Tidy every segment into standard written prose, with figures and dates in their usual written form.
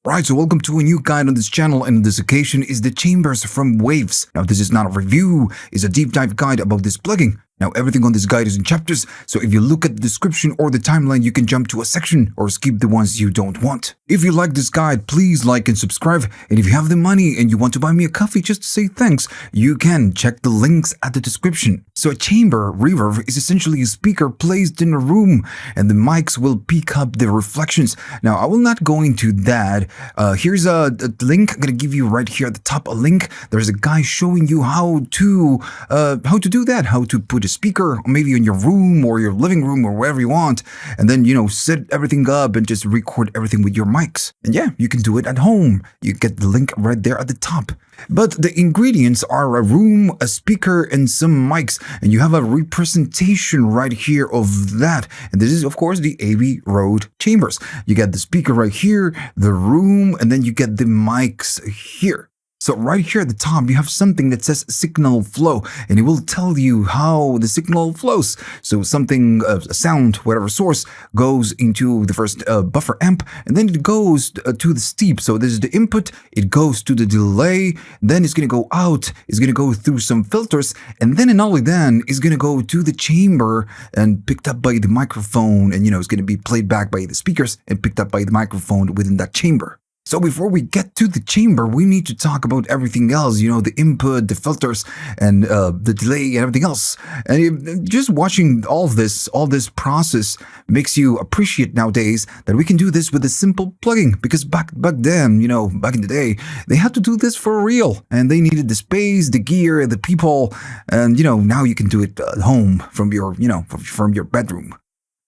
Right, so welcome to a new guide on this channel, and this occasion is the Chambers from Waves. Now, this is not a review, it's a deep dive guide about this plugin. Now, everything on this guide is in chapters, so if you look at the description or the timeline, you can jump to a section or skip the ones you don't want. If you like this guide, please like and subscribe, and if you have the money and you want to buy me a coffee just to say thanks, you can check the links at the description. So a chamber reverb is essentially a speaker placed in a room, and the mics will pick up the reflections. Now, I will not go into that. Here's a link I'm gonna give you right here at the top. A link. There's a guy showing you how to do that. How to put a speaker maybe in your room or your living room or wherever you want, and then set everything up and just record everything with your mics. And yeah, you can do it at home. You get the link right there at the top. But the ingredients are a room, a speaker, and some mics, and you have a representation right here of that. And this is, of course, the Abbey Road Chambers. You get the speaker right here, the room, and then you get the mics here. So right here at the top, you have something that says signal flow, and it will tell you how the signal flows. So something, a sound, whatever source, goes into the first buffer amp, and then it goes to the steep. So this is the input, it goes to the delay, then it's going to go out, it's going to go through some filters, and only then it's going to go to the chamber and picked up by the microphone, and it's going to be played back by the speakers and picked up by the microphone within that chamber. So before we get to the chamber, we need to talk about everything else, the input, the filters, and the delay and everything else. And just watching all this process makes you appreciate nowadays that we can do this with a simple plugin. Because back then, back in the day, they had to do this for real. And they needed the space, the gear, the people. And, now you can do it at home from your, from your bedroom.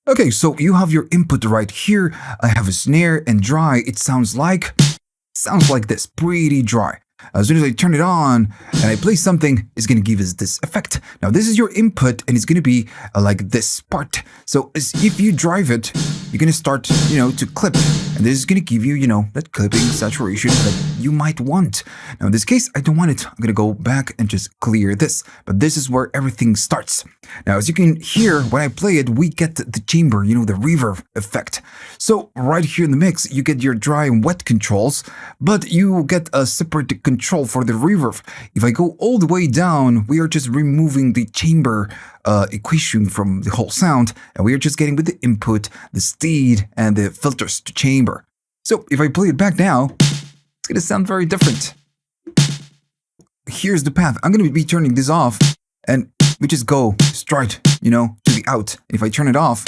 Okay, so you have your input right here. I have a snare and dry. It sounds like this, pretty dry. As soon as I turn it on and I play something, it's going to give us this effect. Now, this is your input, and it's going to be like this part. So if you drive it, you're going to start, to clip. And this is going to give you, that clipping saturation that you might want. Now, in this case, I don't want it. I'm going to go back and just clear this. But this is where everything starts. Now, as you can hear, when I play it, we get the chamber, the reverb effect. So right here in the mix, you get your dry and wet controls, but you get a separate control for the reverb. If I go all the way down, we are just removing the chamber equation from the whole sound, and we are just getting with the input, the S.T.E.E.D, and the filters to chamber. So if I play it back now, it's going to sound very different. Here's the path. I'm going to be turning this off, and we just go straight, to the out. If I turn it off,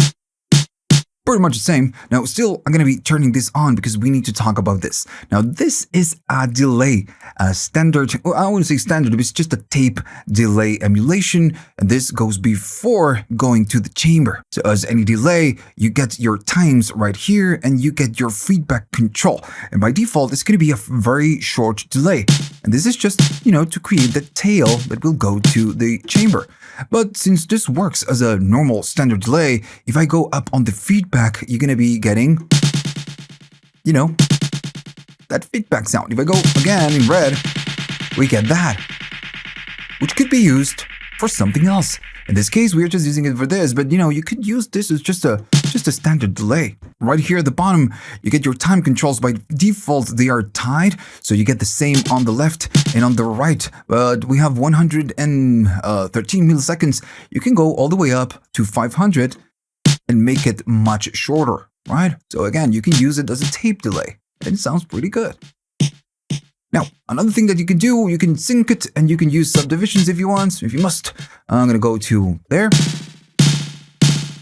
pretty much the same. Now, still, I'm going to be turning this on because we need to talk about this. Now, this is a delay, a standard, well, I wouldn't say standard, it's just a tape delay emulation, and this goes before going to the chamber. So as any delay, you get your times right here, and you get your feedback control. And by default, it's going to be a very short delay. And this is just, to create the tail that will go to the chamber. But since this works as a normal standard delay, if I go up on the feedback, you're going to be getting, that feedback sound. If I go again in red, we get that, which could be used for something else. In this case, we are just using it for this, but you could use this as just a standard delay. Right here at the bottom, you get your time controls. By default, they are tied, so you get the same on the left and on the right. But we have 113 milliseconds. You can go all the way up to 500 and make it much shorter, right? So again, you can use it as a tape delay. It sounds pretty good. Now, another thing that you can do, you can sync it, and you can use subdivisions if you want, if you must. I'm going to go to there,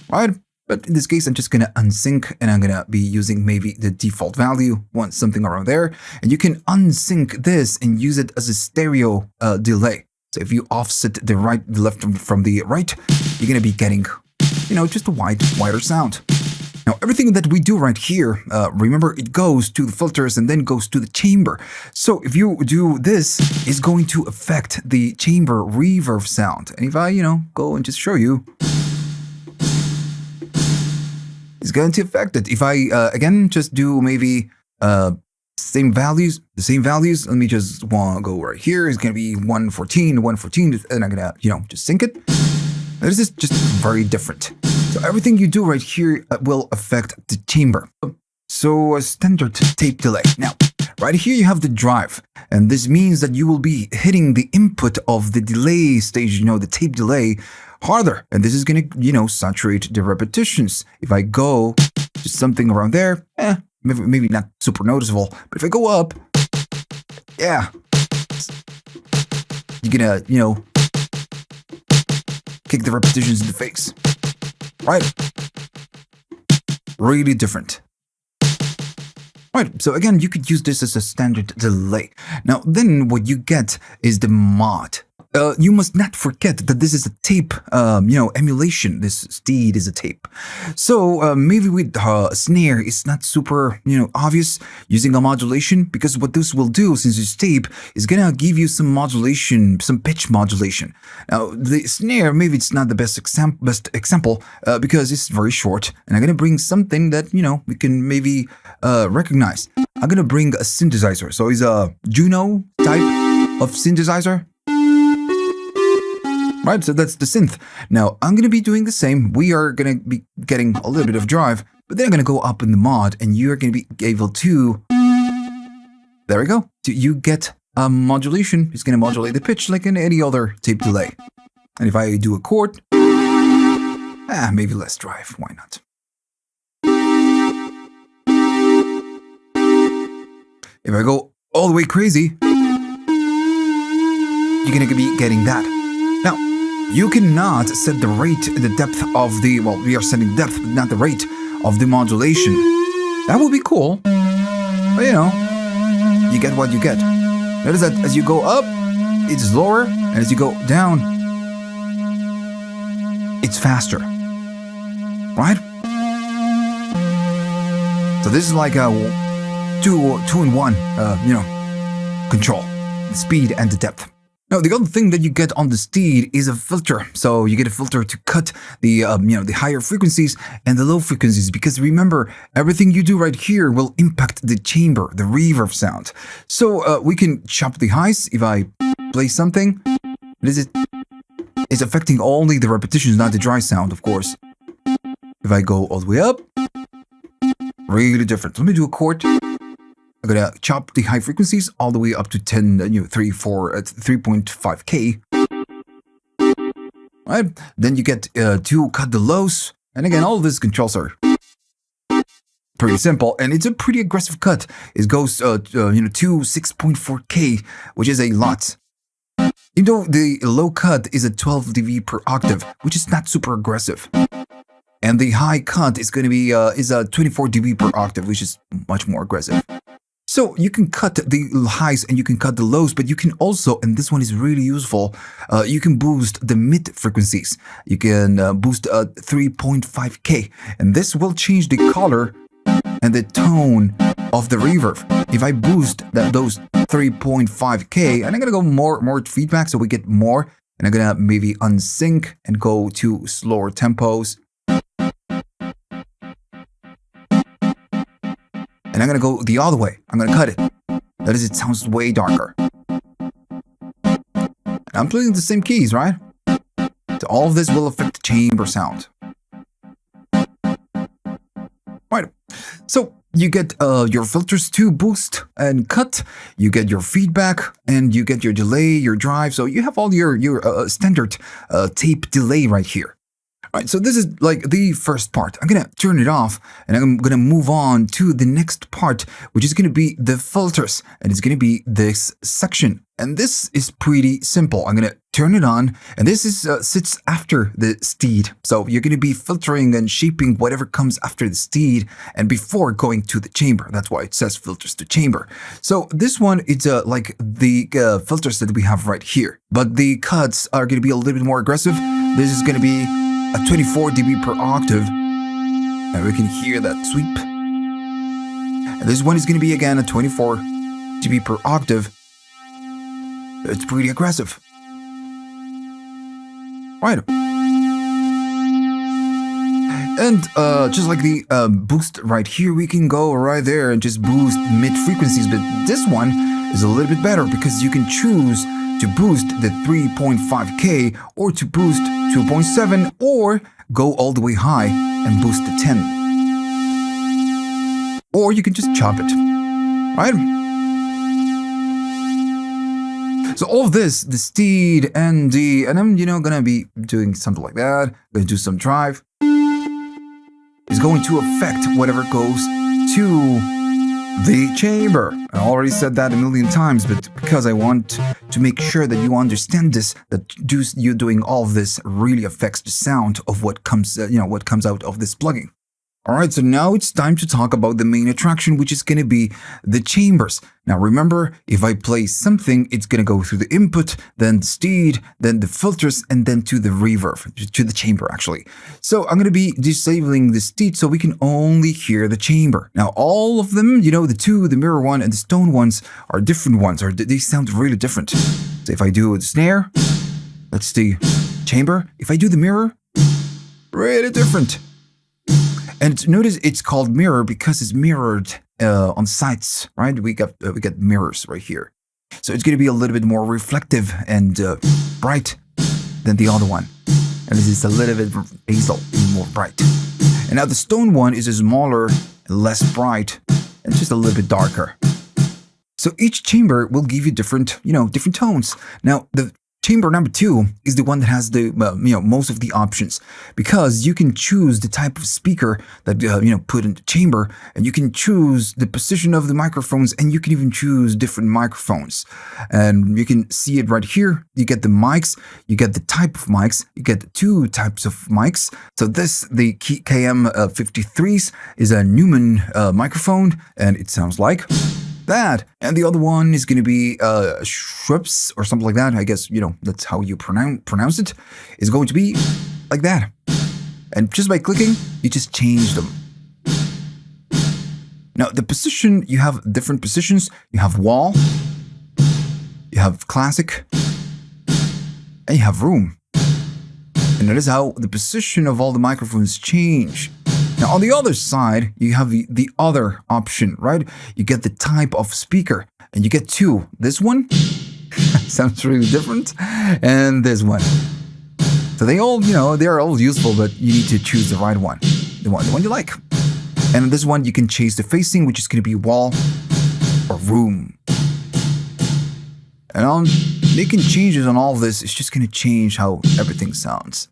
right? But in this case, I'm just going to unsync, and I'm going to be using maybe the default value, want something around there. And you can unsync this and use it as a stereo delay. So if you offset the left from the right, you're going to be getting, just a wider sound. Now, everything that we do right here, remember, it goes to the filters and then goes to the chamber. So if you do this, it's going to affect the chamber reverb sound. And if I, go and just show you, it's going to affect it. If I, again, just do maybe the same values, let me just go right here. It's going to be 114, and I'm going to, just sync it. This is just very different. So everything you do right here will affect the chamber. So a standard tape delay. Now, right here you have the drive, and this means that you will be hitting the input of the delay stage, the tape delay, harder, and this is going to, saturate the repetitions. If I go to something around there, maybe not super noticeable, but if I go up, yeah, you're gonna, kick the repetitions in the face, right? Really different. Right, so again, you could use this as a standard delay. Now, then what you get is the mod. You must not forget that this is a tape, emulation. This S.T.E.E.D is a tape. So maybe with snare, it's not super, obvious using a modulation, because what this will do, since it's tape, is gonna give you some modulation, some pitch modulation. Now, the snare, maybe it's not the best example because it's very short, and I'm gonna bring something that, we can maybe recognize. I'm gonna bring a synthesizer. So it's a Juno type of synthesizer. Right, so that's the synth. Now, I'm going to be doing the same. We are going to be getting a little bit of drive, but then I'm going to go up in the mod, and you're going to be able to... There we go. You get a modulation. It's going to modulate the pitch like in any other tape delay. And if I do a chord, maybe less drive. Why not? If I go all the way crazy, you're going to be getting that. Now, you cannot set the rate, the depth of the, we are setting depth, but not the rate of the modulation. That would be cool. But you get what you get. Notice that as you go up, it's lower, and as you go down, it's faster. Right? So this is like a two-in-one, control. The speed and the depth. Now, the other thing that you get on the S.T.E.E.D is a filter. So you get a filter to cut the, the higher frequencies and the low frequencies. Because remember, everything you do right here will impact the chamber, the reverb sound. So we can chop the highs. If I play something, it's affecting only the repetitions, not the dry sound, of course. If I go all the way up, really different. Let me do a chord. I'm gonna chop the high frequencies all the way up to 3.5K. Right? Then you get to cut the lows, and again, all of these controls are pretty simple, and it's a pretty aggressive cut. It goes to 6.4K, which is a lot. Even though the low cut is a 12 dB per octave, which is not super aggressive. And the high cut is going to be is a 24 dB per octave, which is much more aggressive. So you can cut the highs and you can cut the lows, but you can also, and this one is really useful, you can boost the mid frequencies. You can boost 3.5K, and this will change the color and the tone of the reverb. If I boost those 3.5K, and I'm gonna go more feedback so we get more, and I'm gonna maybe unsync and go to slower tempos. And I'm going to go the other way. I'm going to cut it. That is, it sounds way darker. And I'm playing the same keys, right? So all of this will affect the chamber sound. Right. So you get your filters to boost and cut. You get your feedback, and you get your delay, your drive. So you have all your standard tape delay right here. Right, so this is like the first part. I'm going to turn it off, and I'm going to move on to the next part, which is going to be the filters, and it's going to be this section. And this is pretty simple. I'm going to turn it on, and this is sits after the S.T.E.E.D. So you're going to be filtering and shaping whatever comes after the S.T.E.E.D. and before going to the chamber. That's why it says filters to chamber. So this one, it's like the filters that we have right here. But the cuts are going to be a little bit more aggressive. This is going to be a 24 dB per octave, and we can hear that sweep. And this one is going to be again a 24 dB per octave. It's pretty aggressive. Right. And just like the boost right here, we can go right there and just boost mid frequencies. But this one is a little bit better because you can choose to boost the 3.5K or to boost 2.7 or go all the way high and boost the 10. or you can just chop it, right? So all of this, the S.T.E.E.D, ND, and I'm, gonna be doing something like that. Gonna do some drive. Is going to affect whatever goes to the chamber. I already said that a million times, but because I want to make sure that you understand this, that you doing all of this really affects the sound of what comes, what comes out of this plugin. All right, so now it's time to talk about the main attraction, which is going to be the chambers. Now, remember, if I play something, it's going to go through the input, then the S.T.E.E.D, then the filters, and then to the reverb, to the chamber, actually. So I'm going to be disabling the S.T.E.E.D so we can only hear the chamber. Now, all of them, the mirror one and the stone ones are different ones, or they sound really different. So if I do the snare, that's the chamber. If I do the mirror, really different. And notice it's called mirror because it's mirrored on sides, right? We got mirrors right here. So it's going to be a little bit more reflective and bright than the other one. And this is a little bit hazel, more bright. And now the stone one is a smaller, less bright, and just a little bit darker. So each chamber will give you different tones. Now the chamber number 2 is the one that has the most of the options, because you can choose the type of speaker that put in the chamber, and you can choose the position of the microphones, and you can even choose different microphones. And you can see it right here. You get the mics, you get the type of mics, you get 2 types of mics. So the KM53s is a Neumann microphone, and it sounds like that. And the other one is going to be Schweppes or something like that. I guess, that's how you pronounce it. Is going to be like that. And just by clicking, you just change them. Now, the position, you have different positions. You have wall, you have classic, and you have room. And that is how the position of all the microphones change. Now, on the other side, you have the other option, right? You get the type of speaker, and you get 2. This one sounds really different, and this one. So they all, they are all useful, but you need to choose the right one, the one you like. And this one, you can change the facing, which is going to be wall or room. And on making changes on all of this, it's just going to change how everything sounds.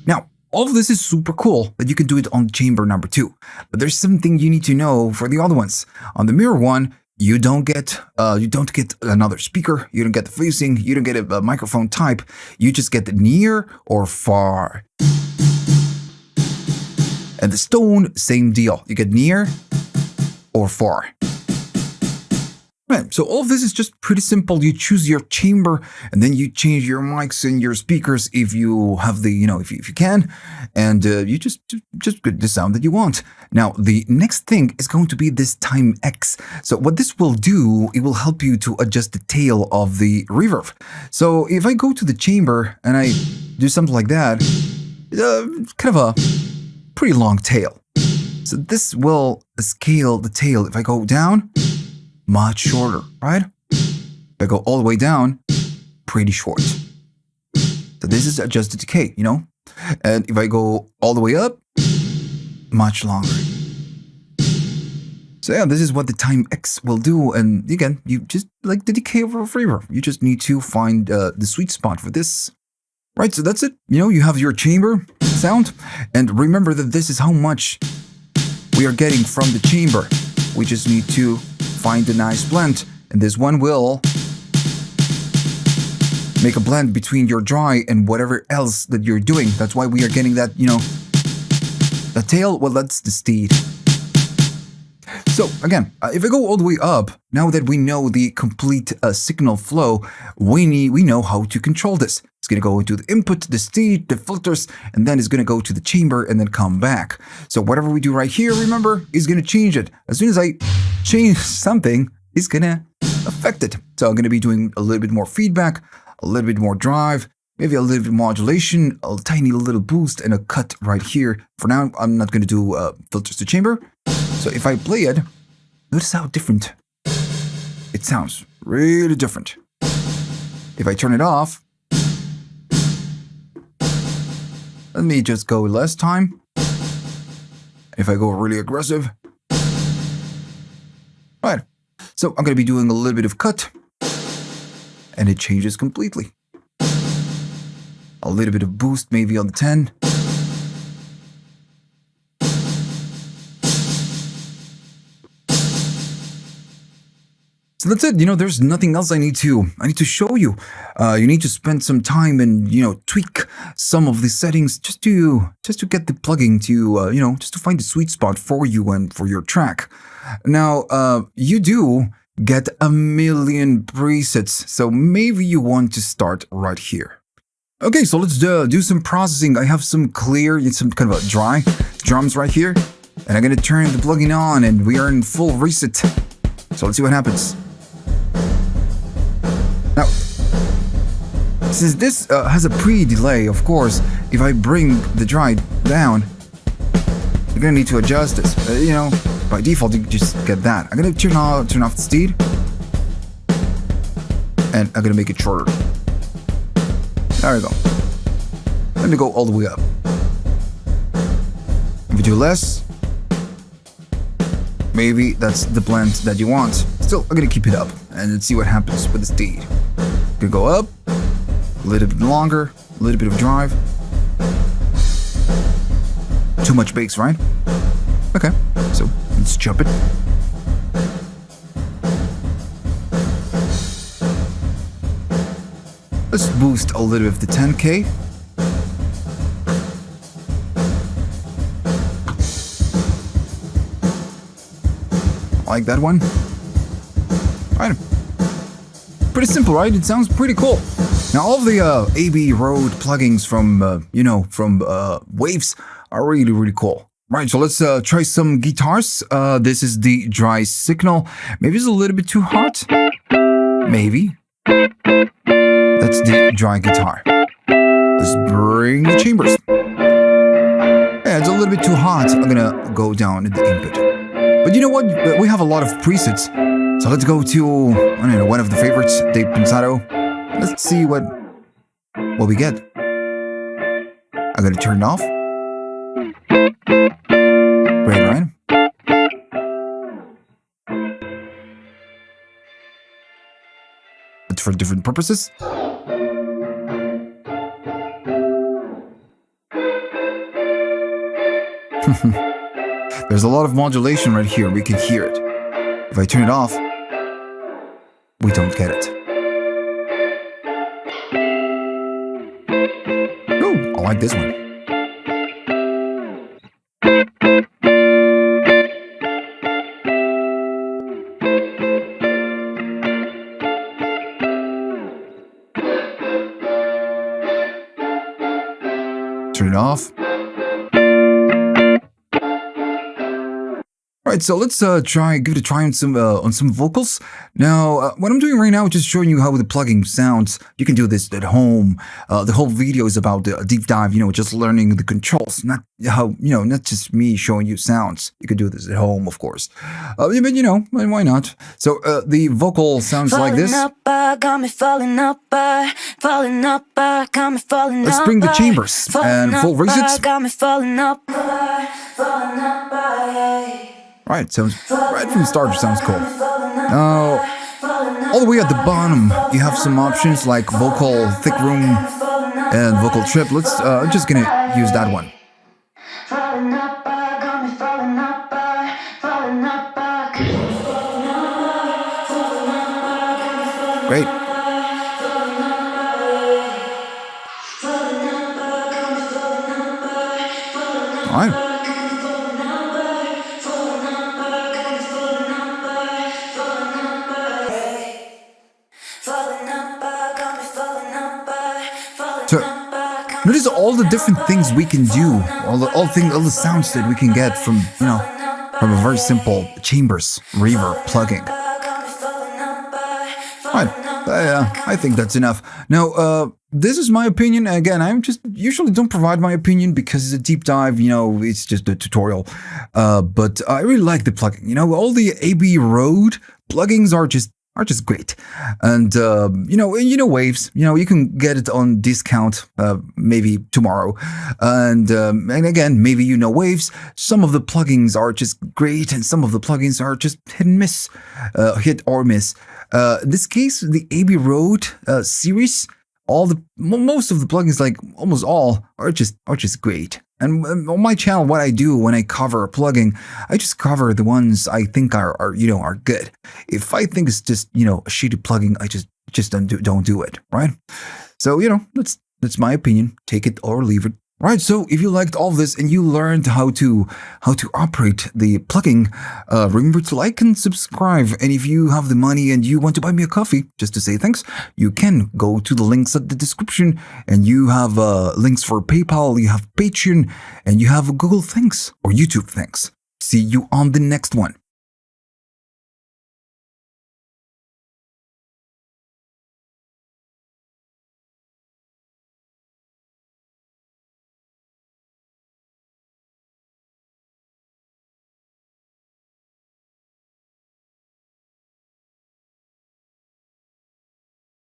Now, all of this is super cool that you can do it on chamber number 2. But there's something you need to know for the other ones. On the mirror one, you don't get another speaker, you don't get the facing, you don't get a microphone type, you just get the near or far. And the stone, same deal. You get near or far. Right, so all of this is just pretty simple. You choose your chamber, and then you change your mics and your speakers if you have the, if you can, and you just get the sound that you want. Now, the next thing is going to be this time X. So what this will do, it will help you to adjust the tail of the reverb. So if I go to the chamber and I do something like that, it's kind of a pretty long tail. So this will scale the tail. If I go down, much shorter, right? If I go all the way down, pretty short. So this is adjusted decay, And if I go all the way up, much longer. So yeah, this is what the time X will do. And again, you just like the decay over reverb. You just need to find the sweet spot for this. Right, so that's it. You have your chamber sound. And remember that this is how much we are getting from the chamber. We just need to find a nice blend, and this one will make a blend between your dry and whatever else that you're doing. That's why we are getting that, the tail. Well, that's the S.T.E.E.D. So again, if I go all the way up, now that we know the complete signal flow, we know how to control this. It's going to go into the input, the S.T.E.E.D, the filters, and then it's going to go to the chamber and then come back. So whatever we do right here, remember, is going to change it. As soon as I change something, it's going to affect it. So I'm going to be doing a little bit more feedback, a little bit more drive, maybe a little bit modulation, a tiny little boost, and a cut right here. For now, I'm not going to do filters to chamber. So if I play it, notice how different it sounds. Really different. If I turn it off, let me just go less time. If I go really aggressive. Right. So I'm going to be doing a little bit of cut. And it changes completely. A little bit of boost maybe on the 10. So that's it. There's nothing else I need to show you. You need to spend some time and, tweak some of the settings just to get the plugin to, just to find the sweet spot for you and for your track. Now, you do get a million presets, so maybe you want to start right here. Okay, so let's do some processing. I have some kind of a dry drums right here, and I'm gonna turn the plugin on, and we are in full reset. So let's see what happens. Now, since this has a pre-delay, of course, if I bring the dry down, you're gonna need to adjust this. By default, you just get that. I'm gonna turn off the S.T.E.E.D, and I'm gonna make it shorter. There we go. Let me go all the way up. If you do less, maybe that's the blend that you want. Still, I'm gonna keep it up and let's see what happens with the S.T.E.E.D. Gonna go up, a little bit longer, a little bit of drive. Too much bass, right? Okay, so let's jump it. Let's boost a little bit of the 10K. Like that one. Right. Pretty simple, right? It sounds pretty cool. Now, all of the Abbey Road plugins from Waves are really, really cool. Right, so let's try some guitars. This is the dry signal. Maybe it's a little bit too hot. Maybe. That's the dry guitar. Let's bring the chambers. Yeah, it's a little bit too hot. I'm gonna go down in the input. But you know what? We have a lot of presets. So let's go to, I don't know, one of the favorites, the Pensado. Let's see what we get. I'm gonna turn it off. Great, right? It's for different purposes. There's a lot of modulation right here. We can hear it. If I turn it off, we don't get it. Ooh, I like this one. Turn it off. Alright, so let's give it a try on some vocals. Now, what I'm doing right now is just showing you how the plugin sounds. You can do this at home. The whole video is about a deep dive, just learning the controls, not just me showing you sounds. You can do this at home, of course. But why not? So the vocal sounds like this. Let's bring the chambers and full resets. Right, sounds right from the start. Sounds cool. Now, all the way at the bottom, you have some options like vocal thick room and vocal trip. I'm just gonna use that one. Great. All right. So, notice all the different things we can do, all the sounds that we can get from a very simple chambers reverb plugin. Right, I think that's enough. Now, this is my opinion. Again, I usually don't provide my opinion because it's a deep dive. It's just a tutorial. But I really like the plugin. All the Abbey Road plugins are just great. And Waves, you can get it on discount maybe tomorrow. And again, maybe Waves. Some of the plugins are just great, and some of the plugins are just hit or miss. In this case, the Abbey Road series, most of the plugins, like almost all, are just great. And on my channel, what I do when I cover a plugin, I just cover the ones I think are good. If I think it's just a shitty plugin, I just don't do it, right? So that's my opinion. Take it or leave it. Right, so if you liked all of this and you learned how to operate the plugin, remember to like and subscribe. And if you have the money and you want to buy me a coffee, just to say thanks, you can go to the links at the description, and you have links for PayPal, you have Patreon, and you have Google Thanks or YouTube Thanks. See you on the next one.